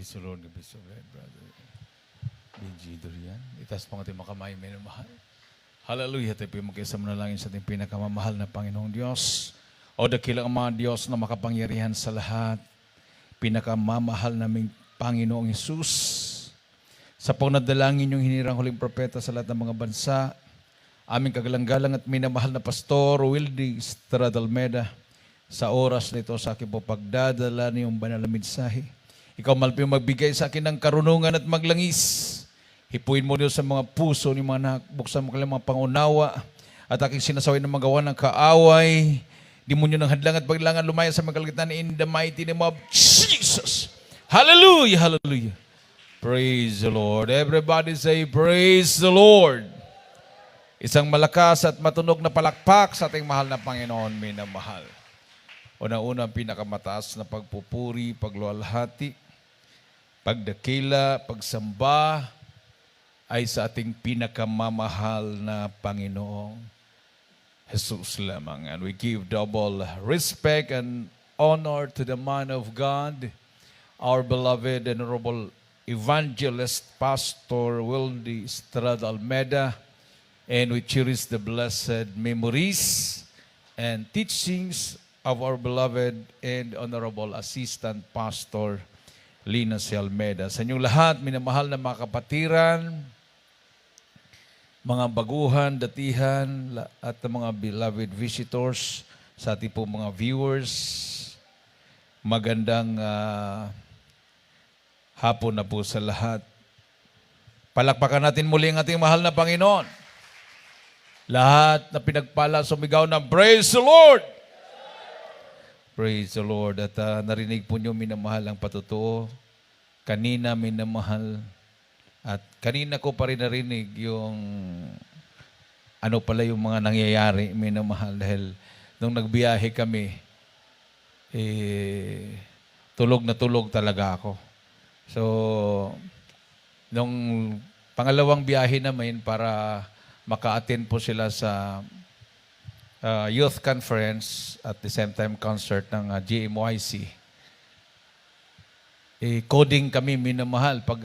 Praise the Lord, praise the Lord, brother. BG Durian. Itaas po ang ating makamay, minamahal. Hallelujah. Tayo po magkasama na lang sa ating pinakamamahal na Panginoong Diyos. O dakilang mga Diyos na makapangyarihan sa lahat. Pinakamamahal naming Panginoong Hesus. Sa panadalangin yung hinirang huling propeta sa lahat ng mga bansa. Aming kagalang-galang at minamahal na Pastor Wildy Estrada Almeda. Sa oras nito sa akin po pagdadala niyong banal na mensahe. Ikaw malpi magbigay sa akin ng karunungan at maglangis. Hipuin mo Diyos sa mga puso ni mga anak. Buksan mo kanilang mga pangunawa. At aking sinasaway ng magawa ng kaaway. Di mo nyo ng hadlang at paglangan lumaya sa magkalagitan in the mighty name of Jesus. Hallelujah, hallelujah. Praise the Lord. Everybody say, praise the Lord. Isang malakas at matunog na palakpak sa ating mahal na Panginoon, minamahal. Una-una ang pinakamataas na pagpupuri, pagluwalhati, pagdakila, pagsamba ay sa ating pinakamamahal na Panginoong Jesus lamang. And we give double respect and honor to the man of God, our beloved and honorable evangelist, Pastor Wildy Estrada Almeda, and we cherish the blessed memories and teachings of our beloved and honorable assistant pastor, Lina C. Almeda. Sa inyong lahat, minamahal na mga kapatiran, mga baguhan, datihan, at mga beloved visitors, sa ating po mga viewers, magandang hapon na po sa lahat. Palakpakan natin muli ang ating mahal na Panginoon. Lahat na pinagpala, sumigaw ng praise the Lord! Praise the Lord. At narinig po niyo, minamahal ang patutuo. Kanina, minamahal. At kanina ko pa rin narinig yung ano pala yung mga nangyayari, minamahal. Dahil nung nagbiyahe kami, tulog na tulog talaga ako. So, nung pangalawang biyahe namin para maka-attend po sila sa youth conference at the same time concert ng GMYC. Coding kami, minamahal. Pag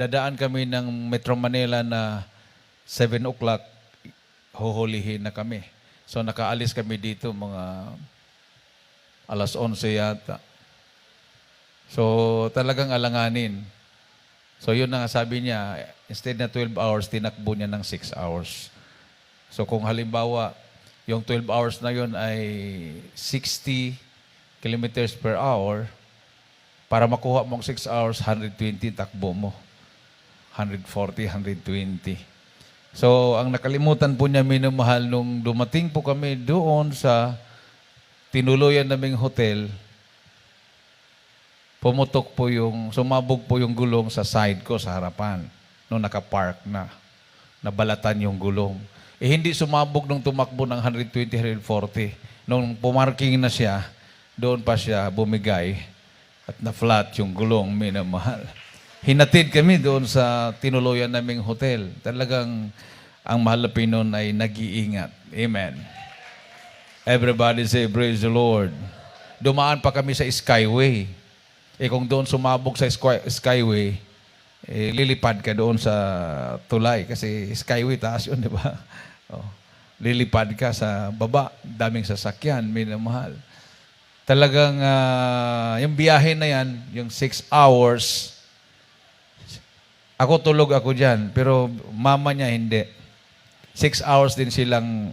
dadaan kami ng Metro Manila na 7 o'clock, huhulihin na kami. So nakaalis kami dito mga alas 11 yata. So talagang alanganin. So yun na sabi niya, instead na 12 hours, tinakbo niya ng 6 hours. So kung halimbawa, yung 12 hours na yun ay 60 kilometers per hour. Para makuha mong 6 hours, 120 takbo mo. 140, 120. So, ang nakalimutan po niya, minamahal, nung dumating po kami doon sa tinuluyan naming hotel, sumabog po yung gulong sa side ko, sa harapan. Nung nakapark na, nabalatan yung gulong. Hindi sumabog nung tumakbo ng 120, 140. Nung pumarking na siya, doon pa siya bumigay at na-flat yung gulong, minamahal. Hinatid kami doon sa tinuluyan naming hotel. Talagang ang mahal na Pinoon ay nag-iingat. Amen. Everybody say, praise the Lord. Dumaan pa kami sa Skyway. Kung doon sumabog sa Skyway, lilipad ka doon sa tulay. Kasi Skyway, taas yun, di ba? Oh, lilipad ka sa baba, daming sasakyan, minamahal. Talagang yung biyahe na yan, yung 6 hours, ako tulog ako dyan, pero mama niya hindi. 6 hours din silang,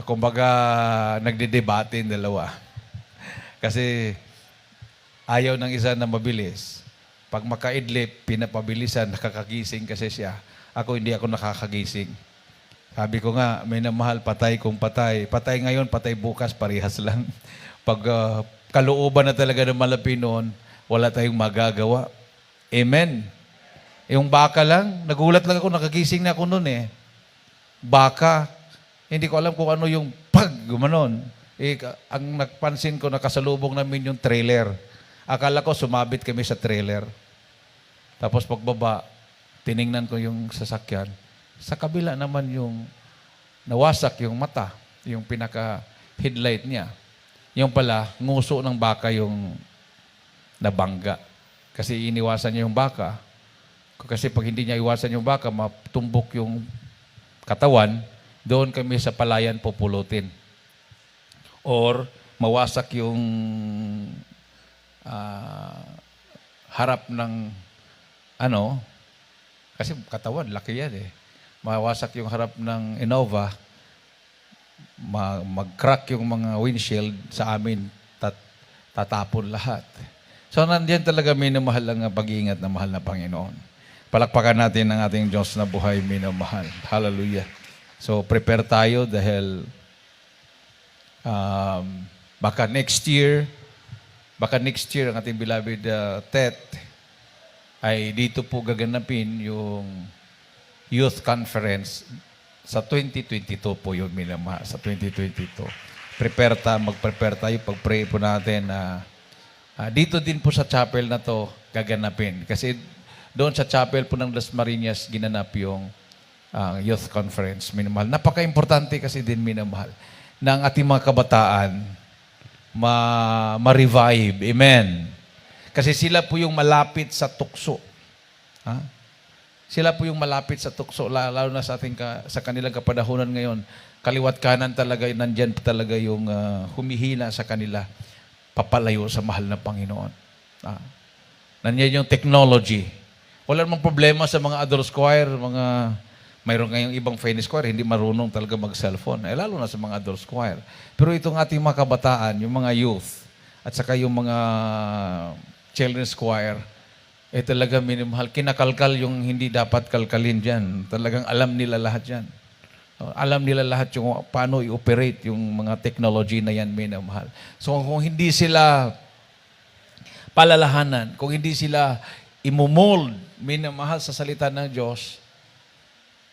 kumbaga, nagdedebate yung dalawa. Kasi ayaw ng isa na mabilis. Pag makaidlip, pinapabilisan, nakakagising kasi siya. Ako, hindi ako nakakagising. Sabi ko nga, minamahal, patay kung patay. Patay ngayon, patay bukas, parehas lang. Pag kalooban na talaga ng malapi noon, wala tayong magagawa. Amen. Yung baka lang, nagulat lang ako, nakagising na ako noon eh. Baka, hindi ko alam kung ano yung pag, gumanon. Ang nagpansin ko, nakasalubong namin yung trailer. Akala ko sumabit kami sa trailer. Tapos pagbaba, tiningnan ko yung sasakyan. Sa kabila naman yung nawasak yung mata, yung pinaka-headlight niya. Yung pala, nguso ng baka yung nabangga. Kasi iniwasan niya yung baka. Kasi pag hindi niya iwasan yung baka, matumbok yung katawan, doon kami sa palayan pupulutin. Or mawasak yung harap ng kasi katawan, laki yan eh. Mawasak yung harap ng Innova, mag-crack yung mga windshield sa amin, tatapon lahat. So nandiyan talaga minamahal ang pag-iingat na mahal na Panginoon. Palakpakan natin ang ating Diyos na buhay minamahal. Hallelujah. So prepare tayo dahil baka next year ang ating beloved Tet ay dito po gaganapin yung youth conference sa 2022 po yun, minamahal, sa 2022. Mag-prepare tayo, pag-pray po natin na dito din po sa chapel na to gaganapin. Kasi doon sa chapel po ng Las Marinas ginanap yung youth conference, minamahal. Napaka-importante kasi din, minamahal, na ang ating mga kabataan ma-revive. Amen. Kasi sila po yung malapit sa tukso. Sila po yung malapit sa tukso, lalo na sa sa kanilang kapanahunan ngayon. Kaliwat kanan talaga, nandyan talaga yung humihina sa kanila, papalayo sa mahal na Panginoon. Nandyan yung technology. Wala namang problema sa mga adult choir, mayroon ngayong ibang Phoenix choir, hindi marunong talaga mag-cellphone. Lalo na sa mga adult choir. Pero itong ating mga kabataan, yung mga youth, at saka yung mga children's choir, talaga minamahal. Kinakalkal yung hindi dapat kalkalin dyan. Talagang alam nila lahat yan. Alam nila lahat yung paano i-operate yung mga technology na yan, minamahal. So kung hindi sila palalahanan, kung hindi sila imumold, minamahal, sa salita ng Diyos,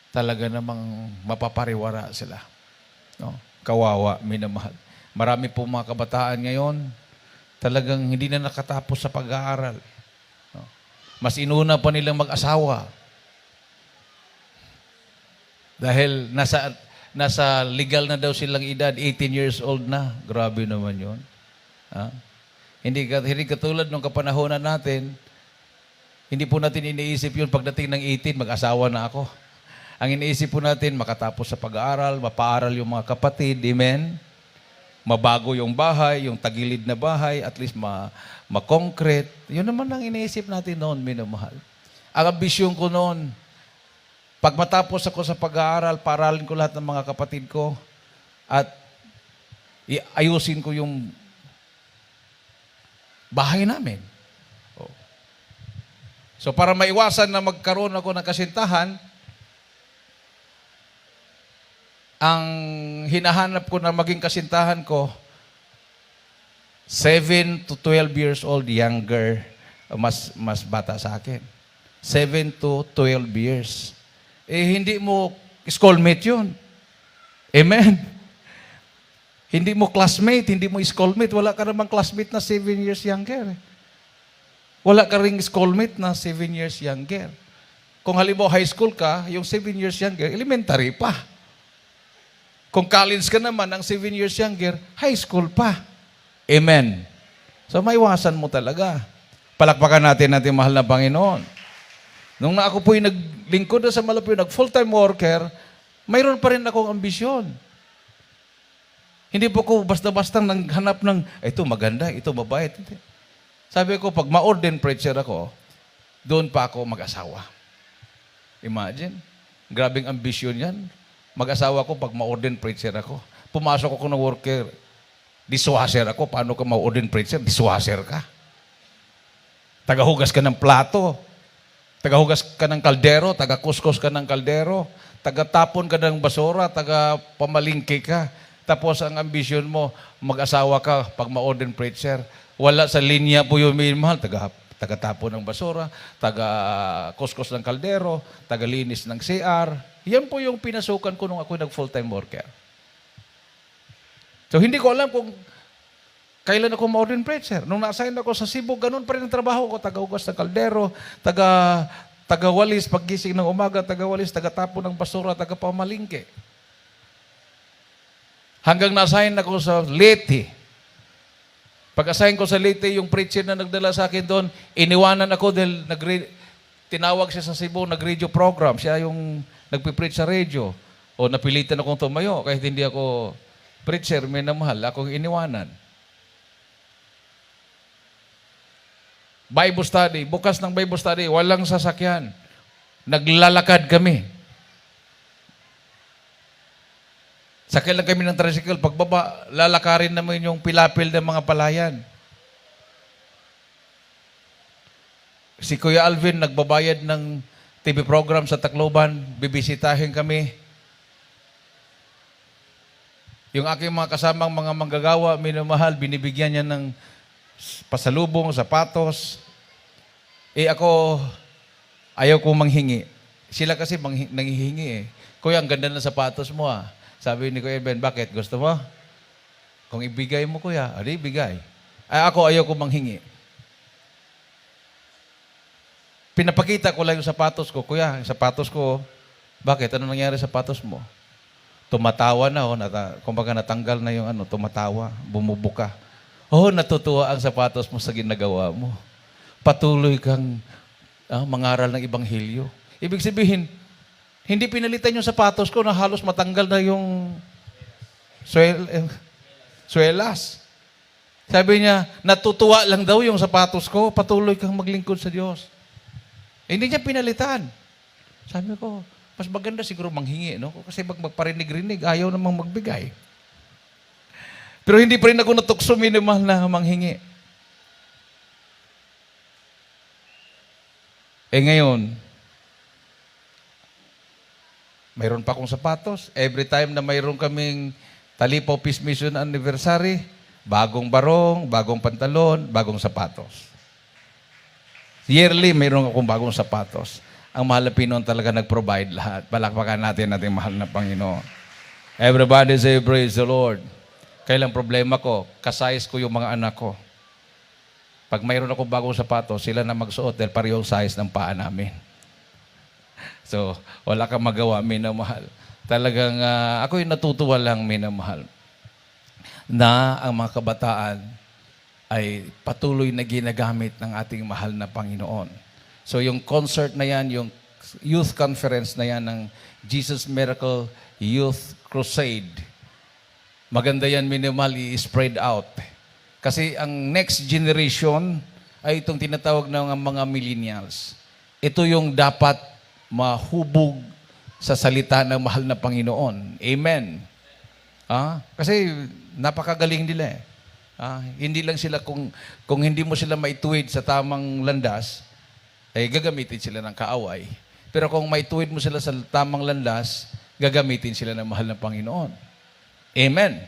talaga namang mapapariwara sila. Kawawa, minamahal. Marami po mga kabataan ngayon, talagang hindi na nakatapos sa pag-aaral. Mas inuna pa nilang mag-asawa. Dahil nasa legal na daw silang edad, 18 years old na. Grabe naman yun. Hindi katulad ng kapanahonan natin, hindi po natin iniisip yun pagdating ng 18, mag-asawa na ako. Ang iniisip po natin, makatapos sa pag-aaral, mapaaral yung mga kapatid, amen? Mabago yung bahay, yung tagilid na bahay, at least ma-concrete. Yun naman ang iniisip natin noon, minamahal. Ang ambisyon ko noon, pag matapos ako sa pag-aaral, paaralin ko lahat ng mga kapatid ko at ayusin ko yung bahay namin. So para maiwasan na magkaroon ako ng kasintahan, ang hinahanap ko na maging kasintahan ko, 7 to 12 years old, younger, mas bata sa akin. 7 to 12 years. Hindi mo schoolmate yun. Amen? Hindi mo classmate, hindi mo schoolmate. Wala ka namang classmate na 7 years younger. Wala ka ring schoolmate na 7 years younger. Kung halimbawa high school ka, yung 7 years younger, elementary pa. Kung college ka naman, ang 7 years younger, high school pa. Amen. So, maiwasan mo talaga. Palakpakan natin mahal na Panginoon. Nung ako po'y naglingkod na sa Malapiw, nag-full-time worker, mayroon pa rin akong ambisyon. Hindi po ko basta-basta naghanap ng, ito maganda, ito mabait. Sabi ko, pag ma-ordain preacher ako, doon pa ako mag-asawa. Imagine. Grabing ambisyon yan. Mag-asawa ko pag ma-ordain preacher ako. Pumasok ako ng worker, dishwasher ako. Paano ka ma-ordain preacher? Dishwasher ka. Tagahugas ka ng plato. Tagahugas ka ng kaldero. Taga-kuskus ka ng kaldero. Taga-tapon ka ng basura. Taga-pamalingke ka. Tapos ang ambisyon mo, mag-asawa ka pag ma-ordain preacher. Wala sa linya po yung minimahal. Taga-tapon ng basura. Taga-kuskus ng kaldero. Taga-linis ng CR. Yan po yung pinasukan ko nung ako nag-full-time worker. So, hindi ko alam kung kailan ako ma-ordain preacher. Nung na-assign ako sa Cebu, ganun pa rin ang trabaho ko. Taga-ugas ng kaldero, taga-walis, paggising ng umaga, taga-walis, taga-tapo ng basura, taga-pamalingke. Hanggang na-assign ako sa Leyte. Pag-assign ko sa Leyte, yung preacher na nagdala sa akin doon, iniwanan ako dahil tinawag siya sa Cebu, nag-radio program. Siya yung nagpipreach sa radio. O napilitan akong tumayo kahit hindi ako preacher, minamahal, akong iniwanan. Bible study, bukas ng Bible study, walang sasakyan. Naglalakad kami. Sakay lang kami ng tricycle. Pagbaba, lalakarin naman yung pilapil ng mga palayan. Si Kuya Alvin, nagbabayad ng TV program sa Tacloban. Bibisitahin kami. Yung aking mga kasamang mga manggagawa, minamahal, binibigyan niya ng pasalubong, sapatos. Ako, ayaw ko manghingi. Sila kasi nanghihingi eh. Kuya, ang ganda ng sapatos mo ah. Sabi ni Kuya Ben, bakit? Gusto mo? Kung ibigay mo, Kuya, adi, bigay. Ako, ayaw ko manghingi. Pinapakita ko lang yung sapatos ko. Kuya, yung sapatos ko, bakit? Ano nangyari sa sapatos mo? Tumatawa na, kumbaga natanggal na yung tumatawa, bumubuka. Natutuwa ang sapatos mo sa ginagawa mo. Patuloy kang mangaral ng Ebanghelyo. Ibig sabihin, hindi pinalitan yung sapatos ko na halos matanggal na yung swelas. Sabi niya, natutuwa lang daw yung sapatos ko, patuloy kang maglingkod sa Diyos. Hindi niya pinalitan. Sabi ko, mas maganda siguro manghingi, no? Kasi magparinig-rinig, ayaw namang magbigay. Pero hindi pa rin ako natukso, minimahal na manghingi. Ngayon, mayroon pa akong sapatos. Every time na mayroon kaming Talipaw Peace Mission Anniversary, bagong barong, bagong pantalon, bagong sapatos. Yearly, mayroon akong bagong sapatos. Ang mahal na Pinoon talaga nag-provide lahat. Palakpakan natin ating mahal na Panginoon. Everybody say, praise the Lord. Kailang problema ko, kasize ko yung mga anak ko. Pag mayroon akong bagong sapatos, sila na magsuot dahil parehong size ng paa namin. So, wala kang magawa, minamahal. Talagang, ako'y natutuwa lang, minamahal, na ang mga kabataan ay patuloy na ginagamit ng ating mahal na Panginoon. So, yung concert na yan, yung youth conference na yan ng Jesus Miracle Youth Crusade, maganda yan, minimahal, i-spread out. Kasi ang next generation ay itong tinatawag ng mga millennials. Ito yung dapat mahubog sa salita ng mahal na Panginoon. Amen. Kasi napakagaling nila eh. Hindi lang sila, kung hindi mo sila maituwid sa tamang landas, gagamitin sila ng kaaway. Pero kung maituwid mo sila sa tamang landas, gagamitin sila ng mahal na Panginoon. Amen.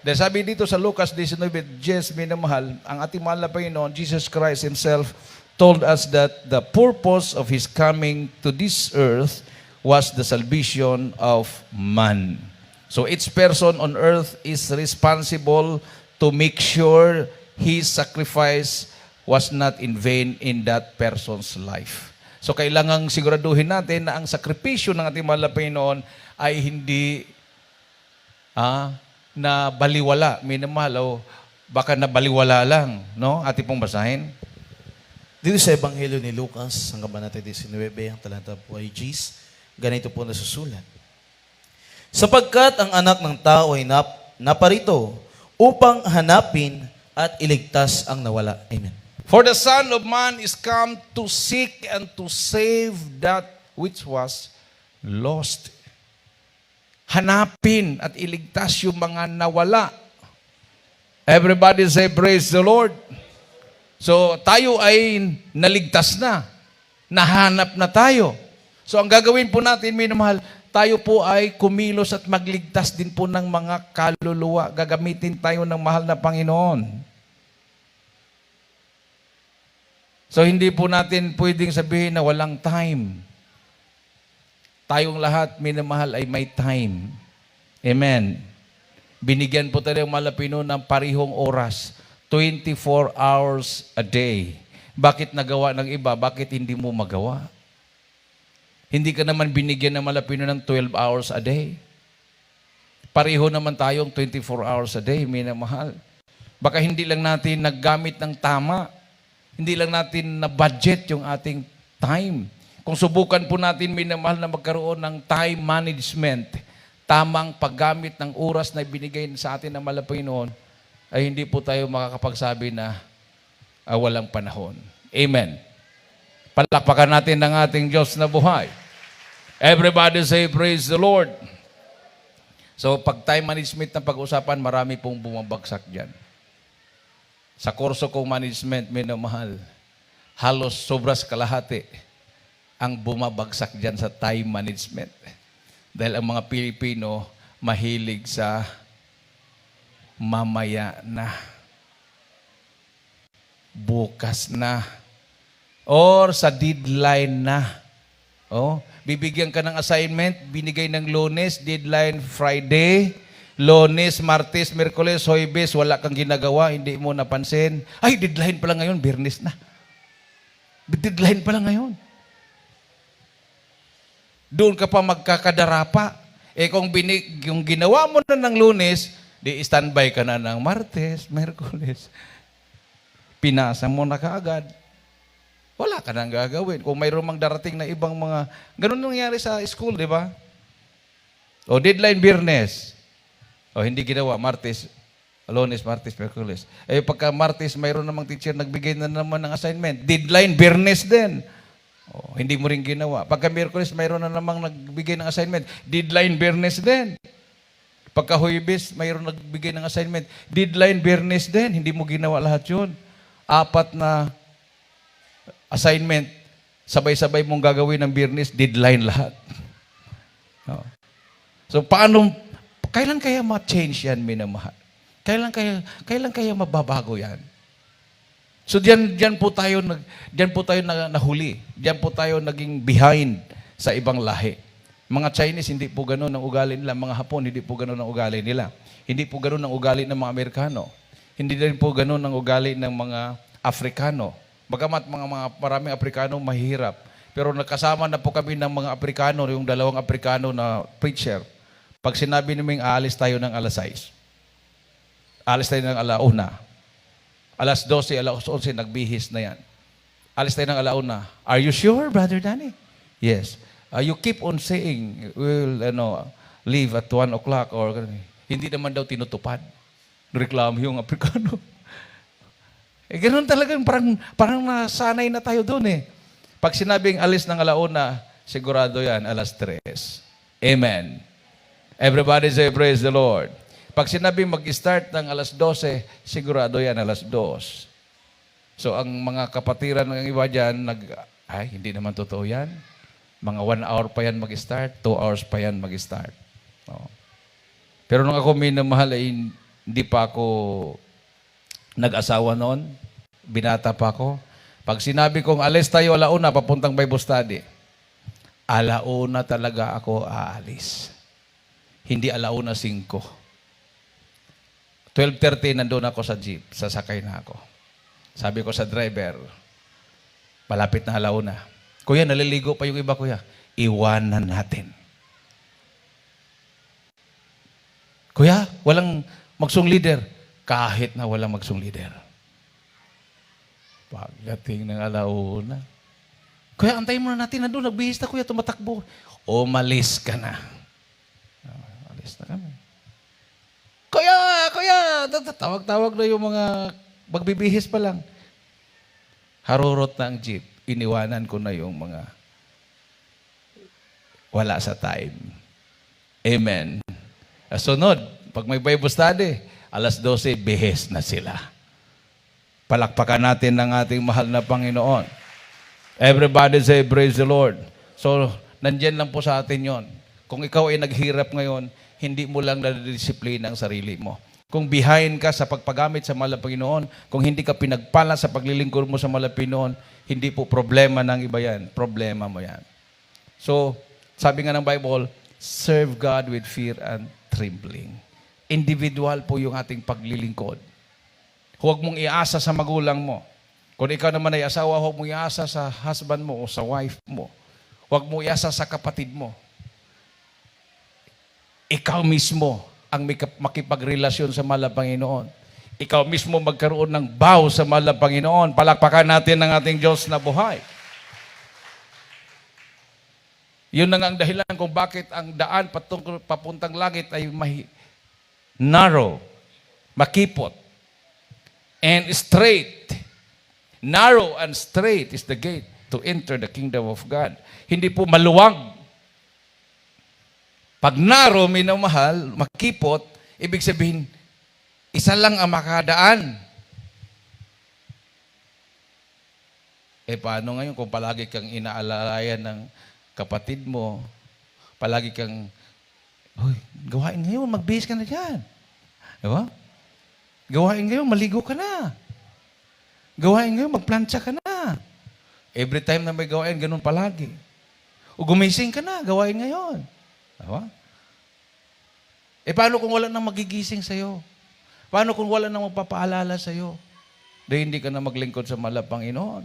Dahil sabi dito sa Lucas 19:10, minamahal, ang ating mahal na Panginoon, Jesus Christ Himself, told us that the purpose of His coming to this earth was the salvation of man. So each person on earth is responsible to make sure his sacrifice was not in vain in that person's life. So kailangang siguraduhin natin na ang sakripisyo ng ating mahal na Panginoon ay hindi na baliwala, minamahal, o baka na baliwala lang, no? Ating pong basahin. Dito sa Ebanghelyo ni Lucas, ang kabanata 19, ang talata po ay Gs, ganito po nasusulat. Sapagkat ang anak ng tao ay naparito upang hanapin at iligtas ang nawala. Amen. For the Son of Man is come to seek and to save that which was lost. Hanapin at iligtas yung mga nawala. Everybody say, praise the Lord. So, tayo ay naligtas na. Nahanap na tayo. So, ang gagawin po natin, minamahal, tayo po ay kumilos at magligtas din po ng mga kaluluwa. Gagamitin tayo ng mahal na Panginoon. So, hindi po natin pwedeng sabihin na walang time. Tayong lahat, minamahal, ay may time. Amen. Binigyan po tayo ng mahal na Panginoon ng parihong oras. 24 hours a day. Bakit nagawa ng iba? Bakit hindi mo magawa? Hindi ka naman binigyan ng malapino ng 12 hours a day. Pareho naman tayong 24 hours a day, minamahal. Baka hindi lang natin naggamit ng tama. Hindi lang natin na-budget yung ating time. Kung subukan po natin, minamahal, na magkaroon ng time management, tamang paggamit ng oras na binigay sa atin ng Panginoon, ay hindi po tayo makakapagsabi na walang panahon. Amen. Palakpakan natin ng ating Diyos na buhay. Everybody say, praise the Lord. So, pag time management na pag-usapan, marami pong bumabagsak dyan. Sa kurso kong management, minamahal, halos sobras kalahati ang bumabagsak dyan sa time management. Dahil ang mga Pilipino mahilig sa mamaya na, bukas na, or sa deadline na. Oh, bibigyan ka ng assignment, binigay ng Lunes, deadline Friday, Lunes, Martes, Miyerkules, Huwebes, wala kang ginagawa, hindi mo napansin. Ay, deadline pala ngayon, Biyernes na. Deadline pala ngayon. Doon ka pa magkakadarapa. Kung yung ginawa mo na ng Lunes, di standby ka na ng Martes, Miyerkules. Pinasa mo na kaagad. Wala ka nang gagawin. Kung mayroon mang darating na ibang mga, ganun nangyari sa school, di ba? O deadline Biyernes. O hindi ginawa, Martes, Lunes, Martes, Miyerkules. Pagka Martes, mayroon namang teacher nagbigay na naman ng assignment. Deadline Biyernes din. O, hindi mo rin ginawa. Pagka Miyerkules, mayroon na namang nagbigay ng assignment. Deadline Biyernes din. Pagka Huwebes, mayroon nagbigay ng assignment. Deadline Biyernes din. Hindi mo ginawa lahat yun. 4 na assignment, sabay-sabay mong gagawin ng Biyernes, deadline lahat. O. So, kailan kaya ma-change yan, minamahal? Kailan kaya mababago yan? So diyan po tayo nahuli. Diyan po tayo naging behind sa ibang lahi. Mga Chinese hindi po ganoon ang ugali nila, mga Hapon hindi po ganoon ang ugali nila. Hindi po ganoon ang ugali ng mga Amerikano. Hindi din po ganoon ang ugali ng mga Afrikano. Bagamat maraming Afrikano mahihirap, pero nakasama na po kami ng mga Afrikano, yung 2 Afrikano na preacher. Pag sinabi naming aalis tayo ng alas 6, alis tayo ng alauna, alas 12, alas 11, nagbihis na yan. Alis tayo ng alauna. Are you sure, Brother Danny? Yes. You keep on saying, we'll leave at 1 o'clock or hindi naman daw tinutupad. Reklamo yung Afrikano. Ganoon talaga, parang nasanay na tayo doon eh. Pag sinabing alis ng alauna, sigurado yan, alas 3. Amen. Everybody say, praise the Lord. Pag sinabing mag-start ng alas 12, sigurado yan, alas 2. So, ang mga kapatiran ng iba dyan, hindi naman totoo yan. Mga 1 hour pa yan mag-start, 2 hours pa yan mag-start. Oh. Pero nung ako minamahal, hindi pa ako nag-asawa noon. Binata pa ako. Pag sinabi kong alis tayo alauna, papuntang Bible study, alauna talaga ako aalis. Hindi alauna 5. 12:30 nandun ako sa jeep, sasakay na ako. Sabi ko sa driver, malapit na alauna. Kuya, naliligo pa yung iba, kuya. Iwanan natin. Kuya, walang magsong leader. Kahit na walang magsong leader. Pagdating ng alauna, kuya, antayin muna natin, nandun, nagbihis na kuya, tumatakbo. Umalis ka na. Alis na kami. Kuya, tawag-tawag na yung mga magbibihis pa lang. Harurot na ang jeep. Iniwanan ko na yung mga wala sa time. Amen. Sunod, pag may Bible study, alas 12, bihis na sila. Palakpakan natin ng ating mahal na Panginoon. Everybody say, praise the Lord. So, nandyan lang po sa atin yon. Kung ikaw ay naghirap ngayon, hindi mo lang nadidisiplina ang sarili mo. Kung behind ka sa pagpagamit sa mahal na Panginoon, kung hindi ka pinagpala sa paglilingkod mo sa mahal na Panginoon, hindi po problema ng iba yan. Problema mo yan. So, sabi nga ng Bible, serve God with fear and trembling. Individual po yung ating paglilingkod. Huwag mong iasa sa magulang mo. Kung ikaw naman ay asawa, huwag mong iasa sa husband mo o sa wife mo. Huwag mong iasa sa kapatid mo. Ikaw mismo ang makipagrelasyon sa mahal na Panginoon. ikaw mismo magkaroon ng vow sa mahal na Panginoon. Palakpakan natin ang ating Diyos na buhay. Yun na nga ang dahilan kung bakit ang daan papuntang langit ay narrow, makipot, and straight. Narrow and straight is the gate to enter the kingdom of God. Hindi po maluwag. Pag narrow, minamahal, makipot, ibig sabihin, isa lang ang makadaan. Paano ngayon kung palagi kang inaalalayan ng kapatid mo, palagi kang, gawain ngayon, magbihis ka na dyan. Diba? Gawain ngayon, maligo ka na. Gawain ngayon, magplantsa ka na. Every time na may gawain, ganun palagi. O gumising ka na, gawain ngayon. Diba? Paano kung wala nang magigising sa'yo? Paano kung wala nang magpapaalala sa'yo? Dahil hindi ka na maglingkod sa mahal na Panginoon.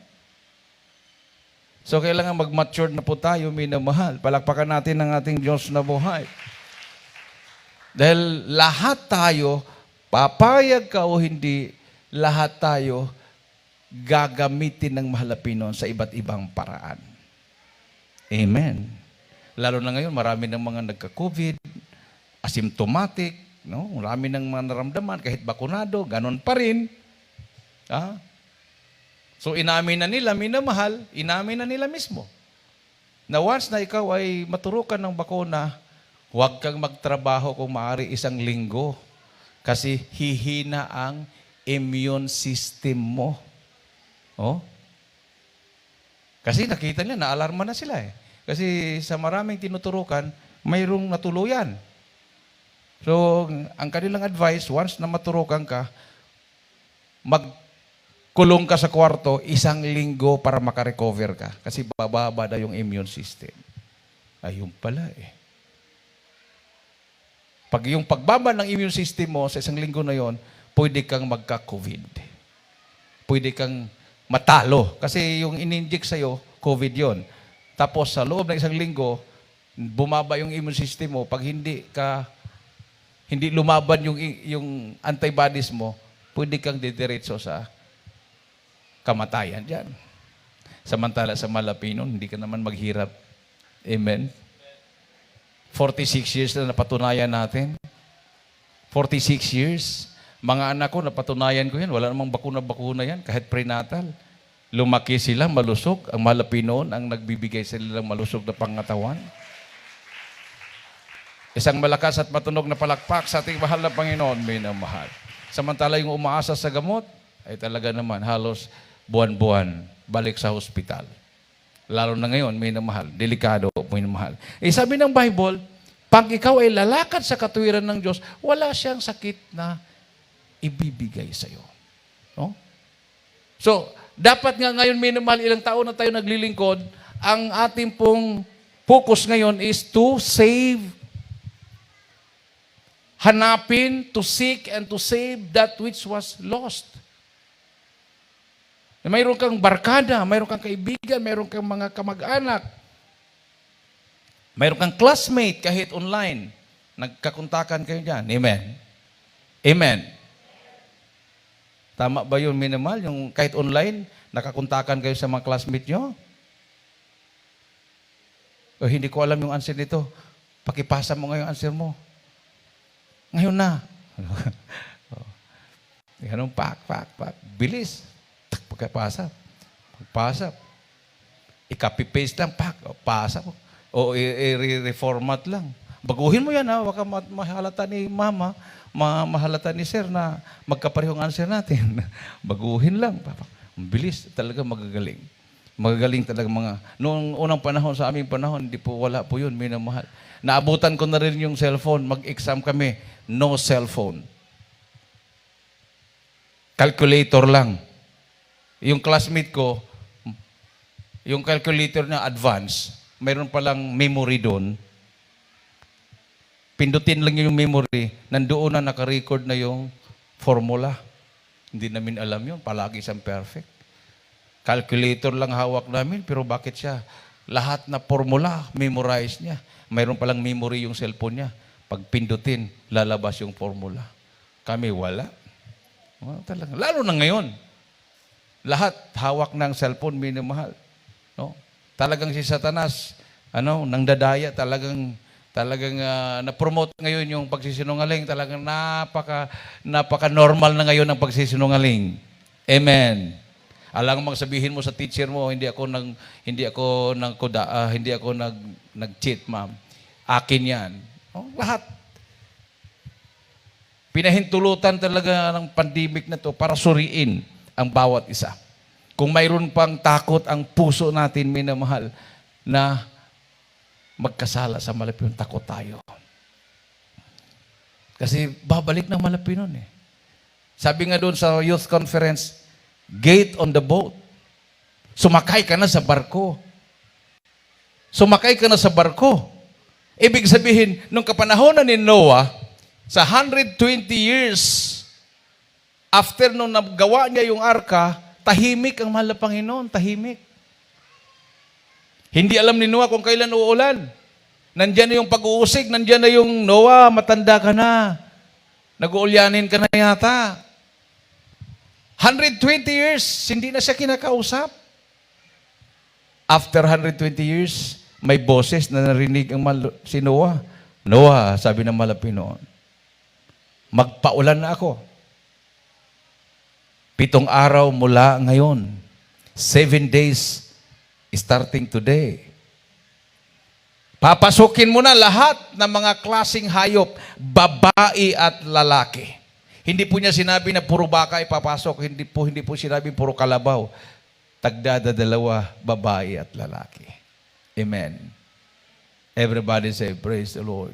So, kailangan mag-mature na po tayo, minamahal. Palakpakan natin ang ating Diyos na buhay. Dahil lahat tayo, papayag ka o hindi, lahat tayo gagamitin ng mahal na Panginoon sa iba't ibang paraan. Amen. Lalo na ngayon, marami ng mga nagka-COVID, asymptomatic, no? Marami ng mga naramdaman, kahit bakunado, ganon pa rin. So, inamin na nila, minamahal, inamin na nila mismo. Na once na ikaw ay maturukan ng bakuna, huwag kang magtrabaho kung maaari 1 linggo. Kasi hihina ang immune system mo. Kasi nakita nila, naalarma na sila eh. Kasi sa maraming tinuturukan, mayroong natuluyan. So, ang kanilang advice, once na maturukan ka, magkulong ka sa kwarto 1 linggo para makarecover ka. Kasi bababa na yung immune system. Ayun pala eh. Pag yung pagbaba ng immune system mo sa 1 linggo na yon, pwede kang magka-COVID. Pwede kang matalo. Kasi yung in-inject sa'yo, COVID yon. Tapos sa loob ng 1 linggo, bumaba yung immune system mo. Pag hindi lumaban yung antibodies mo, pwede kang didiretso sa kamatayan dyan. Samantala sa Malapinon, hindi ka naman maghirap. Amen? 46 years na napatunayan natin. 46 years. Mga anak ko, napatunayan ko yan. Wala namang bakuna-bakuna yan, kahit prenatal. Lumaki sila, malusog. Ang Malapinon ang nagbibigay sa nilang malusog na pangatawan. Isang malakas at matunog na palakpak sa ating mahal na Panginoon, minamahal. Samantala yung umaasa sa gamot, ay talaga naman halos buwan-buwan balik sa hospital. Lalo na ngayon, minamahal, delikado, minamahal. Sabi ng Bible, pag ikaw ay lalakad sa katuwiran ng Diyos, wala siyang sakit na ibibigay sa iyo. No? So, dapat nga ngayon, minamahal, ilang taon na tayo naglilingkod, ang ating pong focus ngayon is to save, hanapin, to seek, and to save that which was lost. Mayroon kang barkada, mayroon kang kaibigan, mayroon kang mga kamag-anak, mayroon kang classmate kahit online. Nagkakuntakan kayo dyan. Amen. Amen. Tama ba yun, minimal? Yung kahit online, nakakuntakan kayo sa mga classmate nyo? O hindi ko alam yung answer nito. Pakipasa mo ngayon answer mo. Ngayon na. Ganun, pak. Bilis. Pagkapasa. Pagpasa. I-copy-paste lang, pasa. O i-reformat lang. Baguhin mo yan, ha? Baka mahalata ni mama, mahalata ni sir na magkaparehong answer natin. Baguhin lang. Ang bilis, talaga magagaling. Magagaling talaga mga... Noong unang panahon, sa aming panahon, hindi po, wala po yun, minamahal. Naabutan ko na rin yung cellphone. Mag-exam kami, no cellphone. Calculator lang. Yung classmate ko, yung calculator na advance, mayroon palang memory doon. Pindutin lang yung memory, nandoon na naka-record na yung formula. Hindi namin alam yun, palagi siyang perfect. Calculator lang hawak namin, pero bakit siya? Lahat na formula, memorize niya. Mayroon palang memory yung cellphone niya. Pag pindutin, lalabas yung formula. Kami wala. Oh, talaga. Lalo na ngayon. Lahat hawak ng cellphone, minamahal. No? Talagang si Satanas, nang dadaya, talagang na-promote ngayon yung pagsisinungaling. Talagang napaka-normal na ngayon ang pagsisinungaling. Amen. Alang magsabihin mo sa teacher mo, hindi ako nag-cheat, ma'am. Akin 'yan. Oh, lahat. Pinahintulutan talaga ng pandemic na to para suriin ang bawat isa. Kung mayroon pang takot ang puso natin, minamahal, na magkasala sa malapinon, takot tayo. Kasi babalik ng malapinon eh. Sabi nga doon sa youth conference, gate on the boat. Sumakay ka na sa barko. Sumakay ka na sa barko. Ibig sabihin, nung kapanahonan ni Noah, sa 120 years after nung nagawa niya yung arka, tahimik ang mahal na Panginoon, tahimik. Hindi alam ni Noah kung kailan uulan. Nandiyan na yung pag-uusig, nandiyan na yung Noah, matanda ka na. Nag-uulyanin ka na yata. 120 years, hindi na siya kinakausap. After 120 years, may boses na narinig si Noah. Noah, sabi ng Malapinoon, magpaulan na ako. 7 araw mula ngayon. 7 days starting today. Papasukin mo na lahat ng mga klaseng hayop, babae at lalaki. Hindi po niya sinabi na puro baka ipapasok. Hindi po sinabi puro kalabaw. Tagdadalawa, babae at lalaki. Amen. Everybody say, praise the Lord.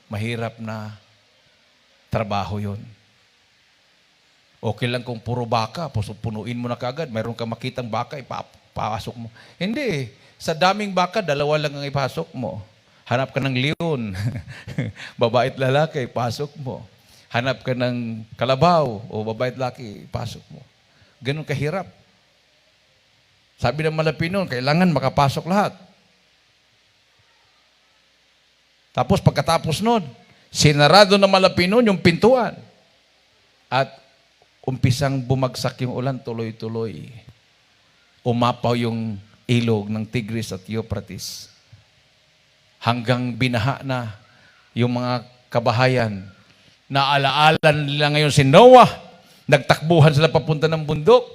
Mahirap na trabaho yun. Okay lang kung puro baka, punuin mo na kagad. Mayroon kang makitang baka, ipapasok mo. Hindi. Sa daming baka, 2 lang ang ipasok mo. Hanap ka ng leon. Babae at lalaki, ipasok mo. Hanap ka ng kalabaw o babae at lalaki, ipasok mo. Ganun kahirap. Sabi ng Malapinon, kailangan makapasok lahat. Tapos pagkatapos nun, sinarado na Malapinon yung pintuan. At umpisang bumagsak yung ulan tuloy-tuloy. Umapaw yung ilog ng Tigris at Euphrates. Hanggang binaha na yung mga kabahayan. Naalaala nila ngayon si Noah. Nagtakbuhan sila papunta ng bundok.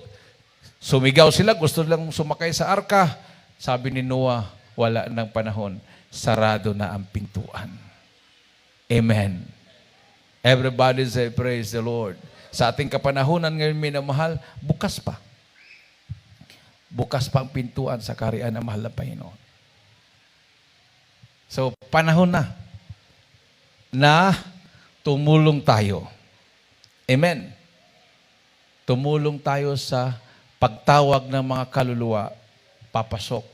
Sumigaw sila, gusto lang sumakay sa arka. Sabi ni Noah, wala ng panahon. Sarado na ang pintuan. Amen. Everybody say, praise the Lord. Sa ating kapanahunan ngayon, minamahal, bukas pa. Bukas pa ang pintuan sa kaharian ng mahal na Panginoon. So, panahon na tumulong tayo. Amen. Tumulong tayo sa pagtawag ng mga kaluluwa papasok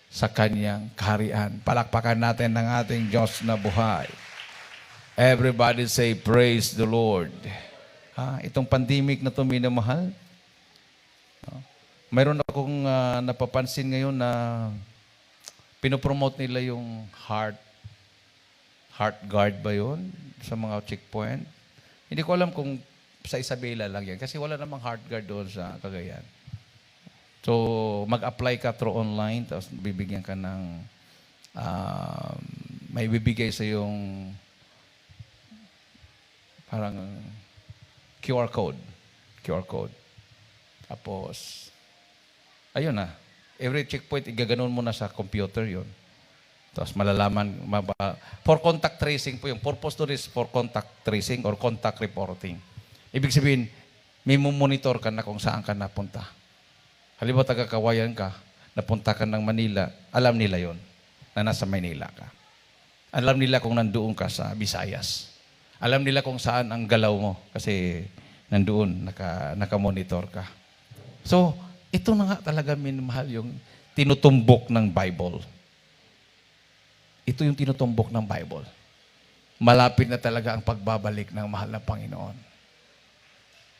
sa kanyang kaharian. Palakpakan natin ng ating Diyos na buhay. Everybody say, praise the Lord. Itong pandemic na ito, minamahal. Mayroon akong napapansin ngayon na pinopromote nila yung heart guard ba yun? Sa mga checkpoint. Hindi ko alam kung sa Isabela lang yan. Kasi wala namang heart guard doon sa Cagayan. So, mag-apply ka through online, tapos bibigyan ka ng, may bibigay sa yung parang QR code. Tapos, ayun na. Every checkpoint, igaganon mo na sa computer yon. Tapos malalaman, for contact tracing po yung purpose to is for contact tracing or contact reporting. Ibig sabihin, may monitor ka na kung saan ka napunta. Halimbawa, taga-Kawayan ka, napunta ka ng Manila, alam nila yon na nasa Manila ka. Alam nila kung nandoon ka sa Visayas. Alam nila kung saan ang galaw mo kasi nandoon, naka-monitor ka. So, ito na nga talaga, minamahal, yung tinutumbok ng Bible. Ito yung tinutumbok ng Bible. Malapit na talaga ang pagbabalik ng mahal na Panginoon.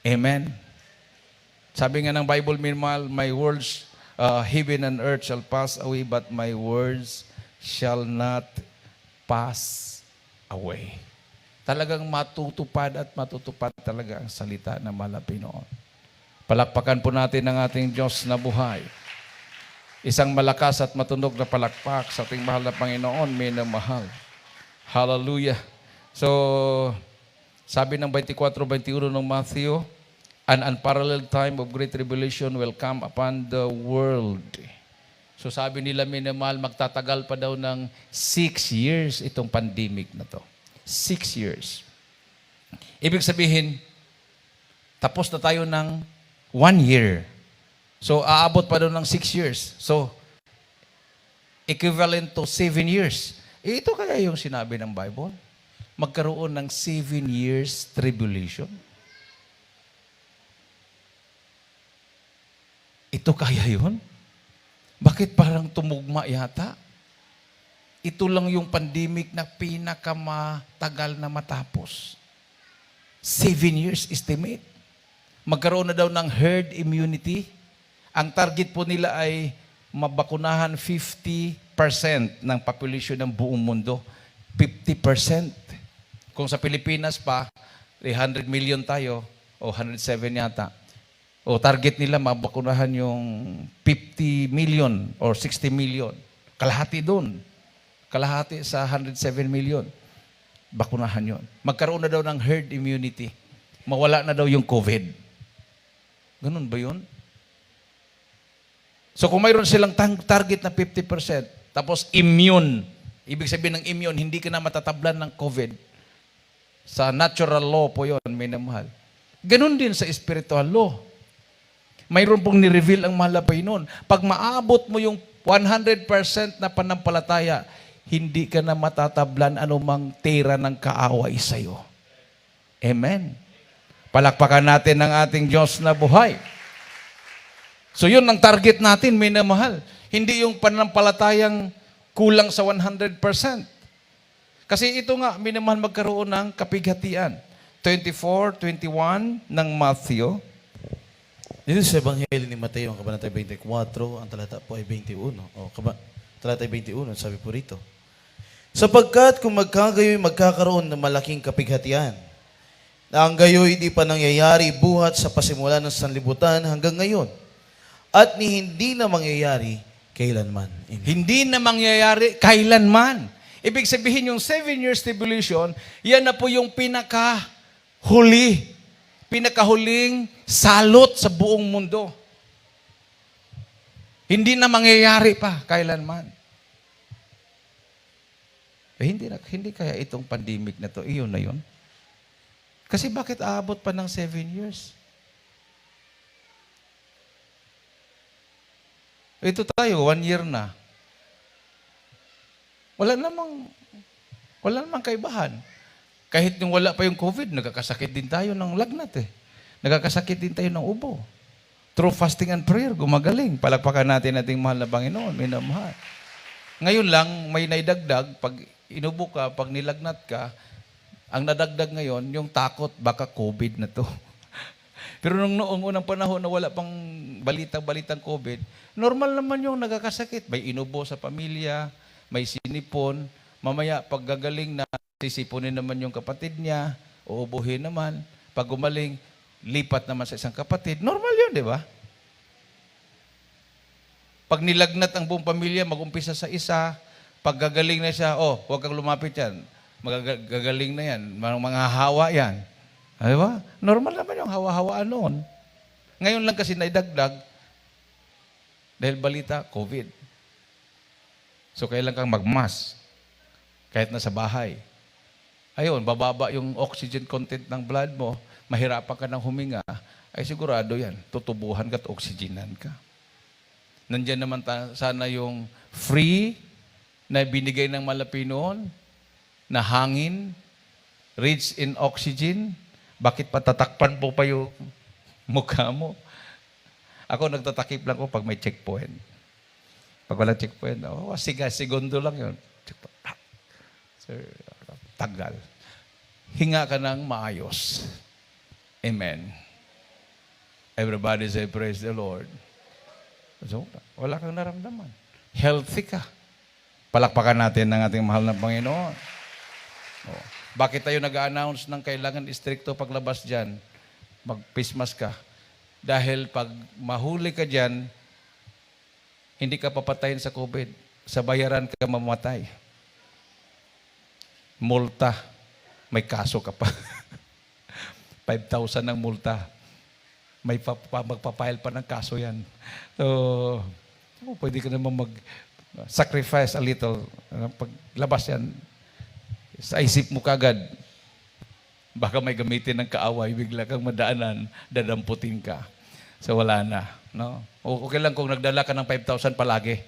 Amen. Sabi nga ng Bible, minamahal, my words, heaven and earth shall pass away, but my words shall not pass away. talagang matutupad at matutupad talaga ang salita ng mahal na Panginoon. Palakpakan po natin ang ating Diyos na buhay. Isang malakas at matunog na palakpak sa ating mahal na Panginoon, minamahal. Hallelujah. So, sabi ng 24-21 ng Matthew, an unparalleled time of great tribulation will come upon the world. So sabi nila, minamahal, magtatagal pa daw ng 6 years itong pandemic na to. 6 years. Ibig sabihin, tapos na tayo ng 1 year. So aabot pa daw ng 6 years. So, equivalent to 7 years. Ito kaya yung sinabi ng Bible? Magkaroon ng 7 years tribulation. Ito kaya yun? Bakit parang tumugma yata? Ito lang yung pandemic na pinakamatagal na matapos. 7 years estimate. Magkaroon na daw ng herd immunity. Ang target po nila ay mabakunahan 50% ng population ng buong mundo. 50%. Kung sa Pilipinas pa, 100 million tayo, o 107 yata. O target nila, mabakunahan yung 50 million or 60 million. Kalahati doon. Kalahati sa 107 million. Bakunahan yon. Magkaroon na daw ng herd immunity. Mawala na daw yung COVID. Ganun ba yun? So kung mayroon silang target na 50%, tapos immune, ibig sabihin ng immune, hindi ka na matatablan ng COVID. Sa natural law po yun, minamahal. Ganun din sa spiritual law. Mayroon pong ni-reveal ang mahal na Panginoon. Pag maabot mo yung 100% na panampalataya, hindi ka na matatablan anumang tira ng kaaway sa'yo. Amen. Palakpakan natin ang ating Diyos na buhay. So yun ang target natin, minamahal. Hindi yung panampalatayang kulang sa 100%. Kasi ito nga, minamahal, magkaroon ng kapighatian. 24-21 ng Matthew. Dito sa Ebanghelyo ni Mateo, ang kabanata 24, ang talata po ay 21. Talata 21, sabi po rito. Sapagkat kung magkagayoy magkakaroon ng malaking kapighatian, na ang gayoy hindi pa nangyayari buhat sa pasimula ng sanlibutan hanggang ngayon, at ni hindi na mangyayari kailanman. Hindi na mangyayari kailanman. Ibig sabihin yung 7 years tribulation, yan na po yung pinakahuling salot sa buong mundo. Hindi na mangyayari pa kailanman. Hindi kaya itong pandemic na to, iyon na yun? Kasi bakit aabot pa ng 7 years? Ito tayo, 1 year na. Wala namang kaibahan. Kahit yung wala pa yung COVID, nagkakasakit din tayo ng lagnat eh. Nagkakasakit din tayo ng ubo. Through fasting and prayer, gumagaling. Palakpakan natin ating mahal na Panginoon, minamahal. Ngayon lang, may naidagdag, pag inubo ka, pag nilagnat ka, ang nadagdag ngayon, yung takot, baka COVID na to. Pero noong unang panahon na wala pang balitang COVID, normal naman yung nagkakasakit. May inubo sa pamilya, may sinipon, mamaya pag gagaling na, sisipunin naman yung kapatid niya, uubuhin naman, pag gumaling, lipat naman sa isang kapatid. Normal yun, di ba? Pag nilagnat ang buong pamilya, mag-umpisa sa isa, pag gagaling na siya, huwag kang lumapit yan, magagaling na yan, mga hawa yan. Di ba? Normal naman yung hawa-hawaan noon. Ngayon lang kasi naidagdag, dahil balita, COVID. So, kailan kang magmask, kahit nasa bahay. Ayun, bababa yung oxygen content ng blood mo, mahirapan ka ng huminga, ay sigurado yan, tutubuhan ka at oxygenan ka. Nandiyan naman sana yung free na binigay ng Malapinoon, na hangin, rich in oxygen. Bakit patatakpan po pa yung mukha mo? Ako nagtatakip lang ko pag may checkpoint. Pag walang checkpoint, segundo lang yun. Sir, tagal. Hinga ka ng maayos. Amen. Everybody say, praise the Lord. So, wala kang naramdaman. Healthy ka. Palakpakan natin ng ating mahal na Panginoon. Bakit tayo nag-a-announce ng kailangan istrikto paglabas dyan? Mag-face mask ka. Dahil pag mahuli ka dyan, hindi ka papatayin sa COVID. Sa bayaran ka mamatay. Multa. May kaso ka pa. 5,000 ang multa. May magpapile pa ng kaso yan. So, pwede ka naman mag-sacrifice a little. Paglabas yan, sa isip mo kagad, baka may gamitin ng kaaway, bigla kang madaanan, dadamputin ka. So wala na. No? Okay lang kung nagdala ka ng 5,000 palagi.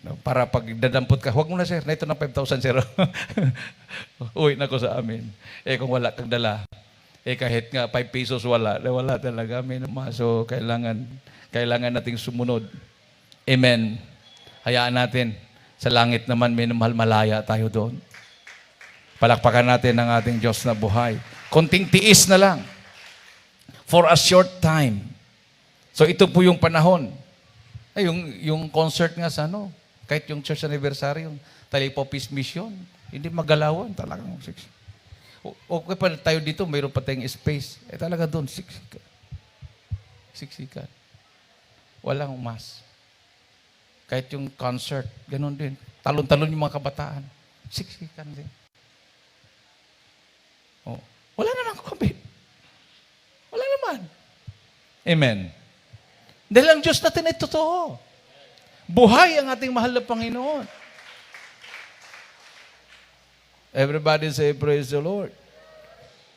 No? Para pag dadampot ka, huwag mo na sir, na ito ng 5,000 sir. Uwi na ko sa amin. Kung wala kang dala, kahit nga 5 pesos wala talaga. So kailangan nating sumunod. Amen. Hayaan natin. Sa langit naman, may mahal malaya tayo doon. Palakpakan natin ang ating Diyos na buhay. Konting tiis na lang. For a short time. So ito po yung panahon. Yung concert nga sa kahit yung church anniversary, yung Talipo Peace Mission, hindi magalawan talagang. Okay pa tayo dito, mayroon pa tayong space. Talaga doon, siksikan. Walang mas. Kahit yung concert, ganun din. Talon-talon yung mga kabataan. Siksikan din. Wala naman COVID. Wala naman. Amen. Dahil ang Diyos natin ay totoo. Buhay ang ating mahal na Panginoon. Everybody say, praise the Lord.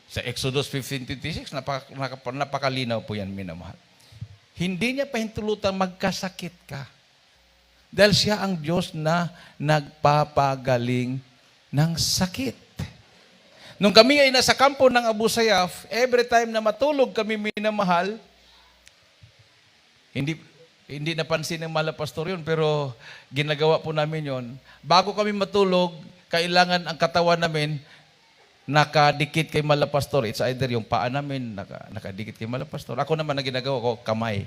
Sa Exodus 15:26, napakalinaw po yan, minamahal. Hindi niya pahintulutan magkasakit ka. Dahil siya ang Diyos na nagpapagaling ng sakit. Nung kami ay nasa kampo ng Abu Sayyaf, every time na matulog kami minamahal, hindi napansin ng mahal na pastor yun, pero ginagawa po namin yun. Bago kami matulog, kailangan ang katawan namin nakadikit kay mahal na pastor. It's either yung paa namin nakadikit kay mahal na pastor. Ako naman na ginagawa ko, kamay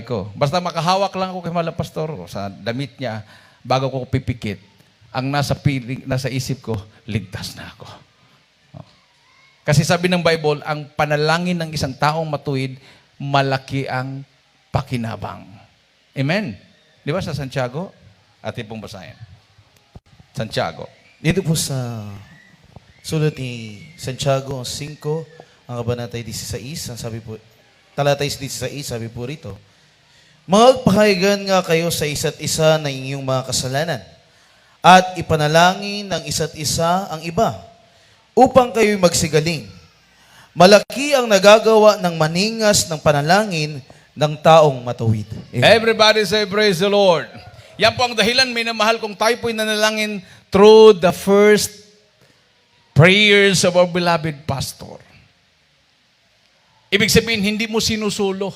ko. Basta makahawak lang ako kay mahal na pastor sa damit niya, bago ko pipikit. Ang nasa isip ko, ligtas na ako. Kasi sabi ng Bible, ang panalangin ng isang taong matuwid, malaki ang pakinabang. Amen? Di ba sa Santiago? Atin pong basahin. Santiago. Dito po sa sulat ni Santiago 5, ang kabanatay 16, ang sabi po, talatay 16, sabi po rito, magpahayagan nga kayo sa isa't isa ng inyong mga kasalanan at ipanalangin ng isa't isa ang iba upang kayo'y magsigaling. Malaki ang nagagawa ng maningas ng panalangin ng taong matuwid. Amen. Everybody say, praise the Lord. Yan po ang dahilan, minamahal, kung tayo po'y nanalangin through the first prayers of our beloved pastor. Ibig sabihin, hindi mo sinusulo.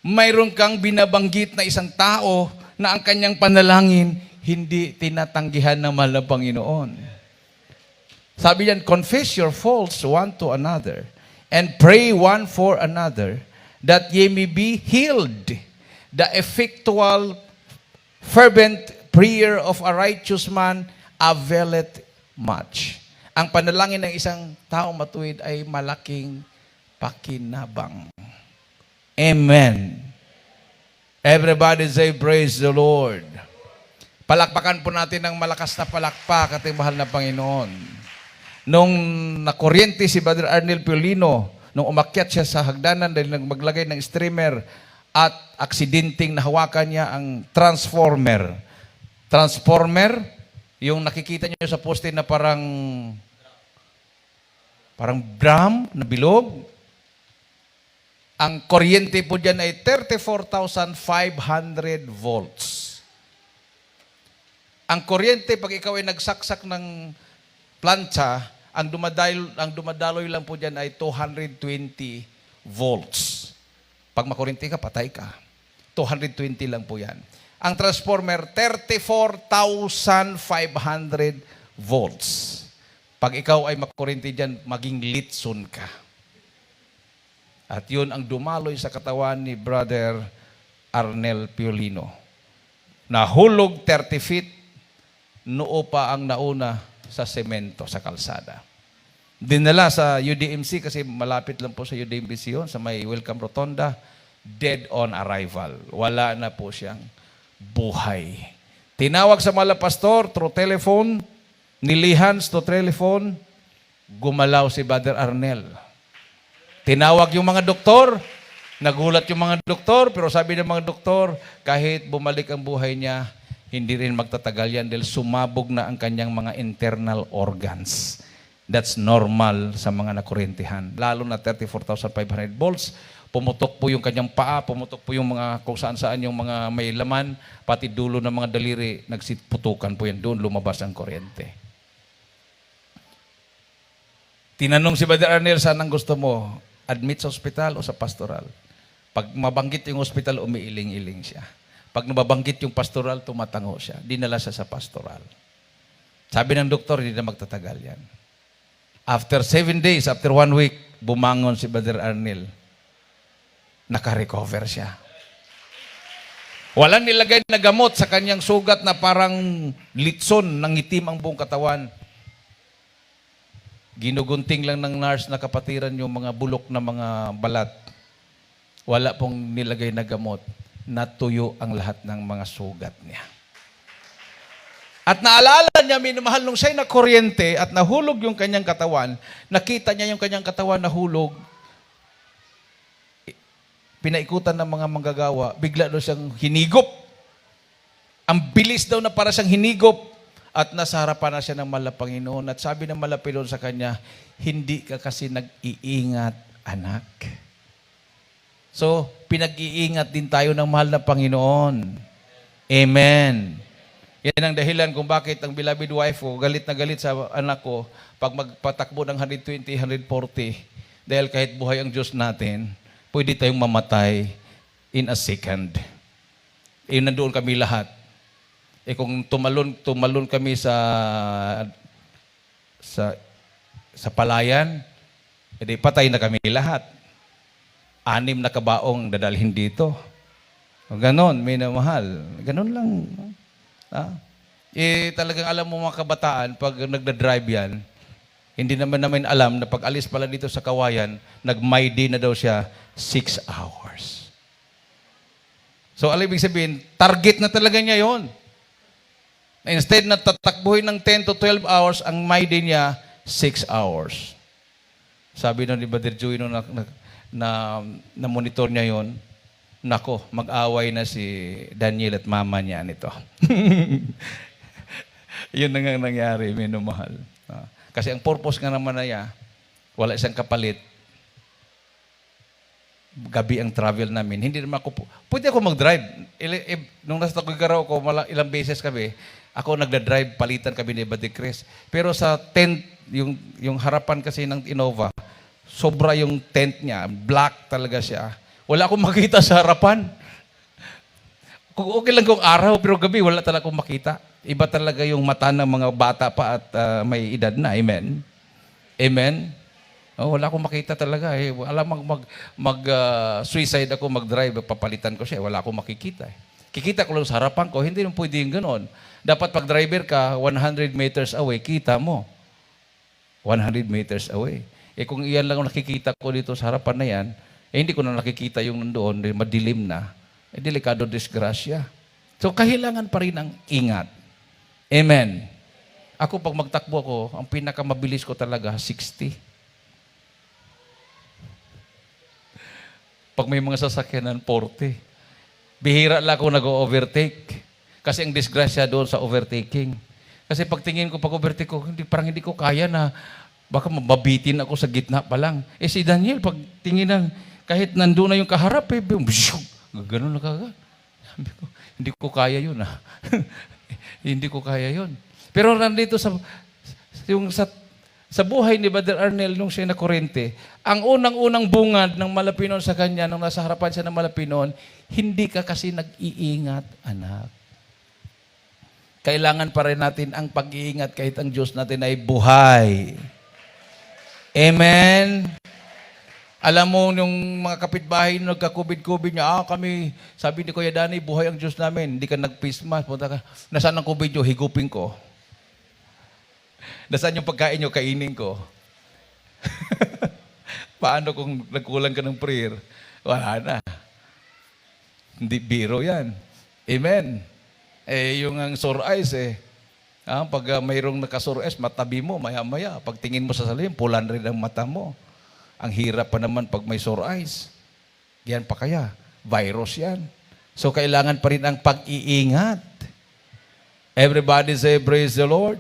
Mayroon kang binabanggit na isang tao na ang kanyang panalangin hindi tinatanggihan ng mahal na Panginoon. Sabi yan, confess your faults one to another and pray one for another that ye may be healed. The effectual, fervent prayer of a righteous man availeth much. Ang panalangin ng isang taong matuwid ay malaking pakinabang. Amen. Everybody say, praise the Lord. Palakpakan po natin ng malakas na palakpak ating mahal na Panginoon. Nung nakuryente si Brother Arnel Piolino, nung umakyat siya sa hagdanan dahil maglagay ng streamer at aksidenteng nahawakan niya ang transformer. Transformer, yung nakikita niyo sa poste na parang drum na bilog. Ang kuryente po dyan ay 34,500 volts. Ang kuryente, pag ikaw ay nagsaksak ng plancha, ang dumadaloy lang po dyan ay 220 volts. Pag makuryente ka, patay ka. 220 lang po yan. Ang transformer, 34,500 volts. Pag ikaw ay makuryente dyan, maging litson ka. At yun ang dumaloy sa katawan ni Brother Arnel Piolino. Nahulog 30 feet, noo pa ang nauna sa semento, sa kalsada. Dinala sa UDMC kasi malapit lang po sa UDMC yun, sa may Welcome Rotonda, dead on arrival. Wala na po siyang buhay. Tinawag sa mga pastor through telephone, nilihans to telephone, gumalaw si Brother Arnel. Tinawag yung mga doktor, nagulat yung mga doktor, pero sabi ng mga doktor, kahit bumalik ang buhay niya, hindi rin magtatagal yan dahil sumabog na ang kanyang mga internal organs. That's normal sa mga nakuryentihan. Lalo na 34,500 volts, pumutok po yung kanyang paa, pumutok po yung mga kung saan-saan yung mga may laman, pati dulo ng mga daliri, nagsitputukan po yan doon, lumabas ang kuryente. Tinanong si Brother Arnel, saan ang gusto mo? Admit sa ospital o sa pastoral? Pag mabanggit yung ospital, umiiling-iling siya. Pag nababanggit yung pastoral, tumatango siya. Dinala siya sa pastoral. Sabi ng doktor, hindi na magtatagal yan. After 7 days, after 1 week, bumangon si Brother Arnel. Naka-recover siya. Walang nilagay na gamot sa kanyang sugat na parang litson, nangitim ang buong katawan. Ginugunting lang ng nurse na kapatiran yung mga bulok na mga balat. Wala pong nilagay na gamot. Natuyo ang lahat ng mga sugat niya. At naalala niya, minamahal nung siya'y na kuryente at nahulog yung kanyang katawan, nakita niya yung kanyang katawan nahulog, pinaikutan ng mga manggagawa, bigla daw siyang hinigop. Ang bilis daw na para siyang hinigop at nasa harapan na siya ng Panginoon. At sabi ng Panginoon sa kanya, hindi ka kasi nag-iingat, anak. So, pinag-iingat din tayo ng mahal na Panginoon. Amen. Yan ang dahilan kung bakit ang beloved wife ko, galit na galit sa anak ko, pag magpatakbo ng 120, 140, dahil kahit buhay ang Diyos natin, pwede tayong mamatay in a second. Nandoon kami lahat. Kung tumalon kami sa palayan, edi patay na kami lahat. 6 na kabaong dadalhin dito. Ganon, minamahal. Ganon lang. Talagang alam mo mga kabataan, pag nagda-drive yan, hindi namin alam na pag alis pala dito sa Kawayan, nag-my day na daw siya 6 hours. So, alam ibig sabihin, target na talaga niya yon. Instead na tatakbuhin ng 10 to 12 hours, ang my day niya, 6 hours. Sabi nun ni Brother Joey nung na monitor niya yon, nako, mag-away na si Daniel at mama niya nito. Yun na nga nangyari, minumahal. Kasi ang purpose nga naman na niya, wala isang kapalit. Gabi ang travel namin. Hindi naman ako, pwede ako mag-drive. Nung nasa Tagigaraw ko, ilang beses kami, ako nagda-drive, palitan kami ni Brother Chris. Pero sa tent, yung harapan kasi ng Innova, sobra yung tent niya, black talaga siya. Wala akong makita sa harapan. Okay lang kung araw, pero gabi, wala talaga akong makita. Iba talaga yung mata ng mga bata pa at may edad na. Amen? Amen? Wala akong makita talaga. Alam, mag-suicide ako, mag-drive, papalitan ko siya. Wala akong makikita. Kikita ko lang sa harapan ko, hindi naman pwede yung ganon. Dapat pag driver ka, 100 meters away, kita mo. 100 meters away. Kung iyan lang ang nakikita ko dito sa harapan na yan, hindi ko na nakikita yung nandoon, madilim na. Delikado disgrasya. So, kahilangan pa rin ang ingat. Amen. Ako, pag magtakbo ako, ang pinakamabilis ko talaga, 60. Pag may mga sasakyanan, 40. Bihira lang ako nag-overtake. Kasi ang disgrasya doon sa overtaking. Kasi pagtingin ko, pag-overtake ko, parang hindi ko kaya na, baka mabitin ako sa gitna pa lang. Si Daniel, pag tingin ng, kahit nandun na yung kaharap, gano'n na kaga. Sabi ko, hindi ko kaya yun Hindi ko kaya yun. Pero nandito sa buhay ni Brother Arnel nung siya nakurente, ang unang-unang bungad ng Malapinon sa kanya, nung nasa harapan siya ng Malapinon, hindi ka kasi nag-iingat, anak. Kailangan pa rin natin ang pag-iingat kahit ang Diyos natin ay buhay. Amen? Alam mo, yung mga kapitbahay nung nagka-COVID niya, kami, sabi ni Kuya Danny, buhay ang Diyos namin. Hindi ka nag-face mask. Punta ka, nasaan ang COVID nyo? Higupin ko. Nasaan yung pagkain nyo, kainin ko. Paano kung nagkulang ka ng prayer? Wala na. Hindi biro yan. Amen. Yung ang sore eyes pag mayroong nakasore eyes, matabi mo, maya-maya. Pag tingin mo sa salamin, pulan rin ang mata mo. Ang hirap pa naman pag may sore eyes. Yan pa kaya. Virus yan. So, kailangan pa rin ang pag-iingat. Everybody say, praise the Lord.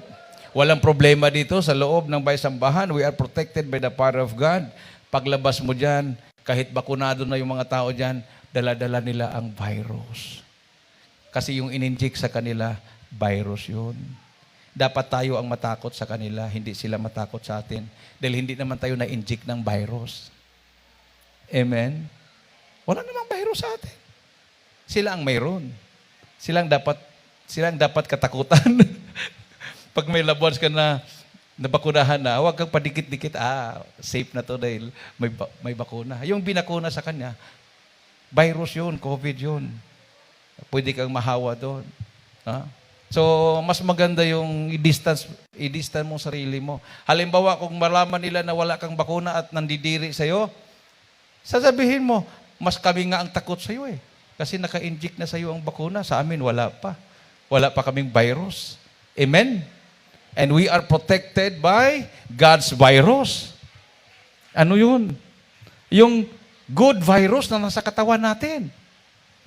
Walang problema dito sa loob ng baysambahan. We are protected by the power of God. Paglabas mo dyan, kahit bakunado na yung mga tao dyan, dala-dala nila ang virus. Kasi yung ininjik sa kanila, virus yun. Dapat tayo ang matakot sa kanila, hindi sila matakot sa atin. Dahil hindi naman tayo na-injik ng virus. Amen? Wala namang virus sa atin. Sila ang mayroon. Silang dapat katakutan. Pag may labuans ka na nabakunahan na, huwag kang padikit-dikit, safe na to dahil may bakuna. Yung binakuna sa kanya, virus yun, COVID yun. Pwede kang mahawa doon. So, mas maganda yung i-distance mo sarili mo. Halimbawa, kung malaman nila na wala kang bakuna at nandidiri sa'yo, sasabihin mo, mas kami nga ang takot sa'yo Kasi naka-inject na sa'yo ang bakuna. Sa amin, wala pa. Wala pa kaming virus. Amen? And we are protected by God's virus. Ano yun? Yung good virus na nasa katawan natin.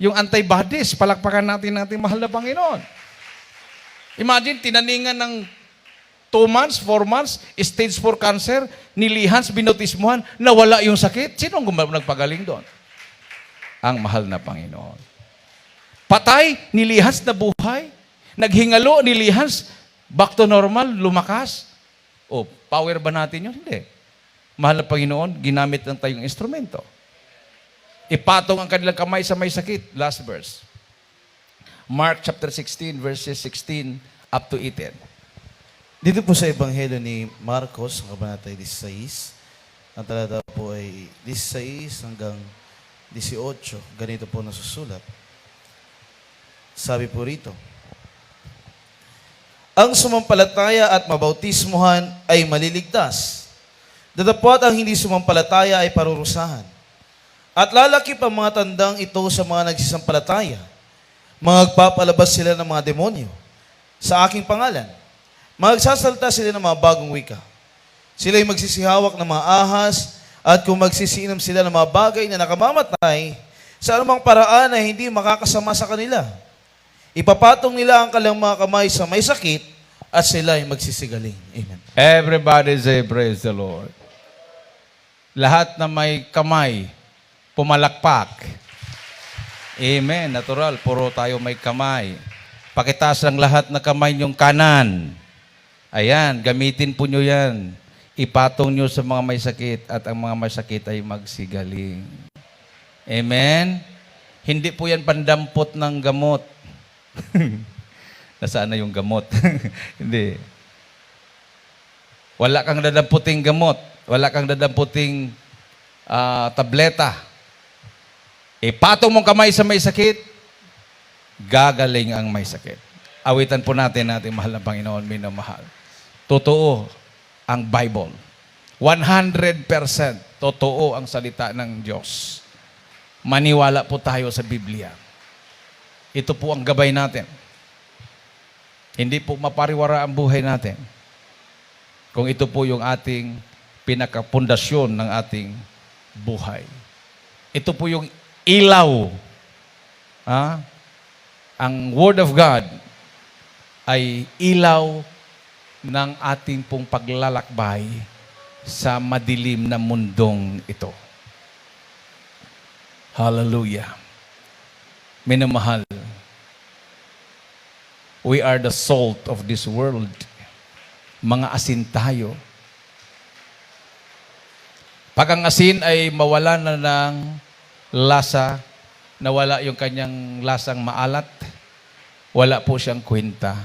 Yung antibodies, palakpakan natin mahal na Panginoon. Imagine, tinaningan ng 2 months, 4 months, stage 4 cancer, nilihans, binotismuhan, nawala yung sakit. Sino ang nagpagaling doon? Ang mahal na Panginoon. Patay, nilihans na buhay. Naghingalo, nilihans, back to normal, lumakas. Power ba natin yun? Hindi. Mahal na Panginoon, ginamit lang tayong instrumento. Ipatong ang kanilang kamay sa may sakit. Last verse. Mark chapter 16, verses 16 up to 18. Dito po sa Ebanghelyo ni Marcos, ang kabanata 16, ang talata po ay 16 hanggang 18. Ganito po nasusulat. Sabi po rito, ang sumampalataya at mabautismuhan ay maliligtas. Datapwat ang hindi sumampalataya ay parurusahan. At lalakip ang mga tandang ito sa mga nagsisampalataya. Magpapalabas sila ng mga demonyo sa aking pangalan. Magsasalta sila ng mga bagong wika. Sila'y magsisihawak ng mga ahas at kung magsisiinom sila ng mga bagay na nakamamatay, sa anumang paraan ay hindi makakasama sa kanila. Ipapatong nila ang kanilang mga kamay sa may sakit at sila'y magsisigaling. Amen. Everybody say, praise the Lord. Lahat na may kamay, pumalakpak. Amen. Natural, puro tayo may kamay. Pakitaas ang lahat na kamay niyong kanan. Ayan, gamitin po nyo yan. Ipatong nyo sa mga may sakit at ang mga may sakit ay magsigaling. Amen? Hindi po yan pandampot ng gamot. Nasaan na yung gamot? Hindi. Wala kang dadamputing gamot. Wala kang dadamputing tableta. Ipatong mong kamay sa may sakit, gagaling ang may sakit. Awitan po natin mahal na Panginoon, minamahal. Totoo ang Bible. 100% totoo ang salita ng Diyos. Maniwala po tayo sa Biblia. Ito po ang gabay natin. Hindi po mapariwara ang buhay natin kung ito po yung ating pinakapundasyon ng ating buhay. Ito po yung ilaw. Ang Word of God ay ilaw ng ating pong paglalakbay sa madilim na mundong ito. Hallelujah. Minamahal, we are the salt of this world. Mga asin tayo. Pag ang asin ay mawala na ng lasa, nawala yung kanyang lasang maalat, wala po siyang kwenta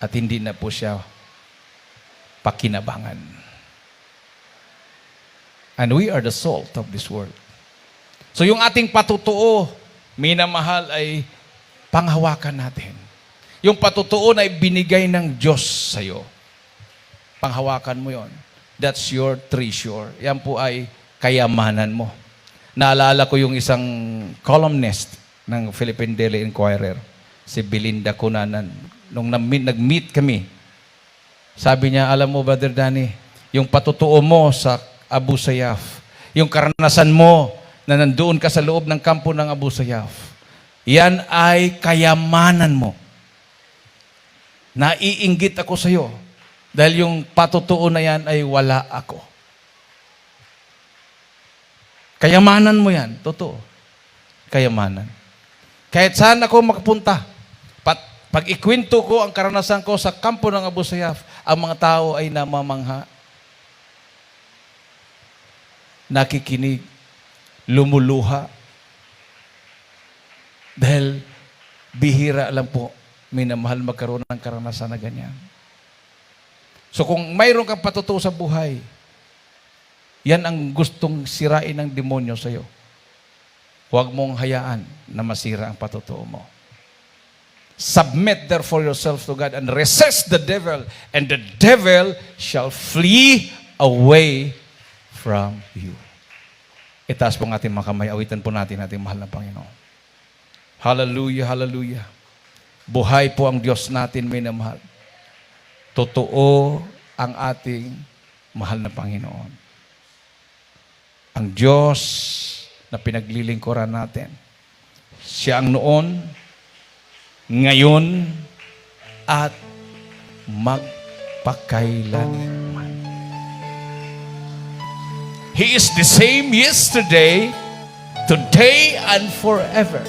at hindi na po siya pakinabangan. And we are the salt of this world. So yung ating patutuo, minamahal, ay panghawakan natin. Yung patutuo na ibinigay ng Diyos sa'yo. panghawakan mo yon. That's your treasure. Yan po ay kayamanan mo. Naalala ko yung isang columnist ng Philippine Daily Inquirer, si Belinda Cunanan. Nung nag-meet kami, sabi niya, alam mo, Brother Danny, yung patutuo mo sa Abu Sayyaf, yung karanasan mo na nandoon ka sa loob ng kampo ng Abu Sayyaf, yan ay kayamanan mo. Naiinggit ako sa iyo dahil yung patutuo na yan ay wala ako. Kayamanan mo yan, totoo. Kayamanan. Kahit saan ako makapunta, pag ikwento ko ang karanasan ko sa kampo ng Abu Sayyaf, ang mga tao ay namamangha, nakikinig, lumuluha. Dahil bihira lang po, minamahal magkaroon ng karanasan na ganyan. So kung mayroon kang patutuo sa buhay, yan ang gustong sirain ng demonyo sa iyo. Huwag mong hayaan na masira ang patutuo mo. Submit therefore yourselves to God and resist the devil, and the devil shall flee away from you. Itaas po ang ating mga kamay, awitan po natin ating mahal na Panginoon. Hallelujah, hallelujah. Buhay po ang Diyos natin, minamahal. Totoo ang ating mahal na Panginoon. Ang Diyos na pinaglilingkuran natin. Siya ang noon, ngayon, at magpakailanman. He is the same yesterday, today, and forever.